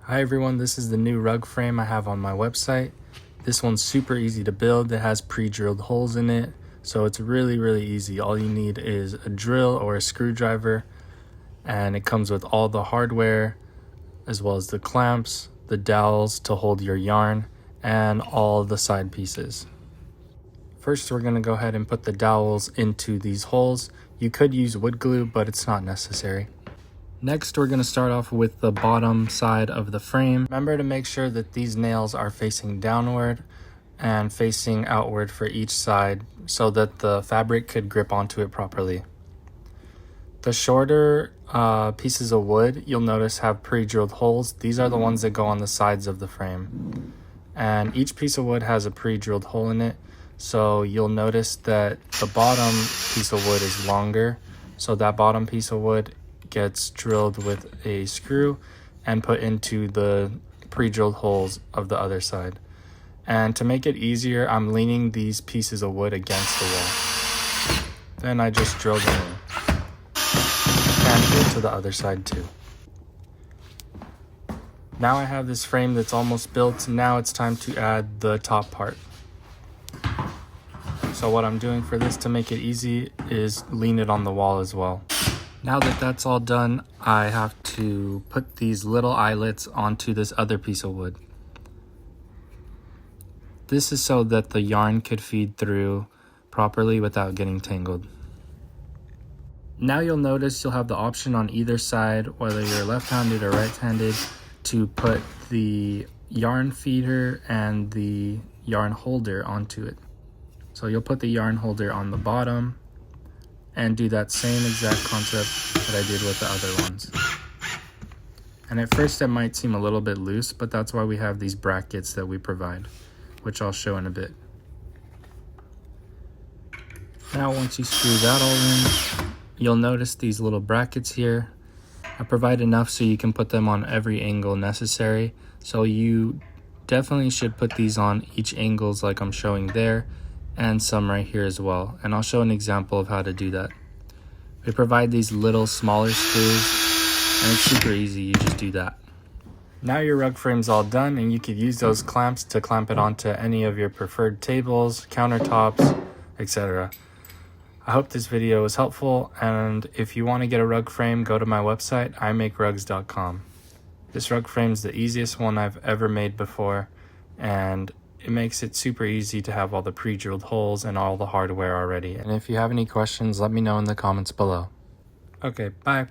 Hi everyone, this is the new rug frame I have on my website. This one's super easy to build. It has pre-drilled holes in it, so it's really easy. All you need is a drill or a screwdriver, and it comes with all the hardware as well as the clamps, the dowels to hold your yarn, and all the side pieces. First, we're going to go ahead and put the dowels into these holes. You could use wood glue, but it's not necessary. Next, we're going to start off with the bottom side of the frame. Remember to make sure that these nails are facing downward and facing outward for each side so that the fabric could grip onto it properly. The shorter pieces of wood, you'll notice, have pre-drilled holes. These are the ones that go on the sides of the frame. And each piece of wood has a pre-drilled hole in it. So you'll notice that the bottom piece of wood is longer. So that bottom piece of wood gets drilled with a screw and put into the pre-drilled holes of the other side. And to make it easier, I'm leaning these pieces of wood against the wall. Then I just drill them in. And go to the other side too. Now I have this frame that's almost built. Now it's time to add the top part. So what I'm doing for this to make it easy is lean it on the wall as well. Now that that's all done, I have to put these little eyelets onto this other piece of wood. This is so that the yarn could feed through properly without getting tangled. Now you'll notice you'll have the option on either side, whether you're left-handed or right-handed, to put the yarn feeder and the yarn holder onto it. So you'll put the yarn holder on the bottom and do that same exact concept that I did with the other ones. And at first it might seem a little bit loose, but that's why we have these brackets that we provide, which I'll show in a bit. Now once you screw that all in, you'll notice these little brackets here. I provide enough so you can put them on every angle necessary. So you definitely should put these on each angles like I'm showing there, and some right here as well. And I'll show an example of how to do that. We provide these little smaller screws, and it's super easy, you just do that. Now your rug frame's all done, and you could use those clamps to clamp it onto any of your preferred tables, countertops, etc. I hope this video was helpful, and if you want to get a rug frame, go to my website, imakerugs.com. This rug frame's the easiest one I've ever made before, and it makes it super easy to have all the pre-drilled holes and all the hardware already. And if you have any questions, let me know in the comments below. Okay, bye.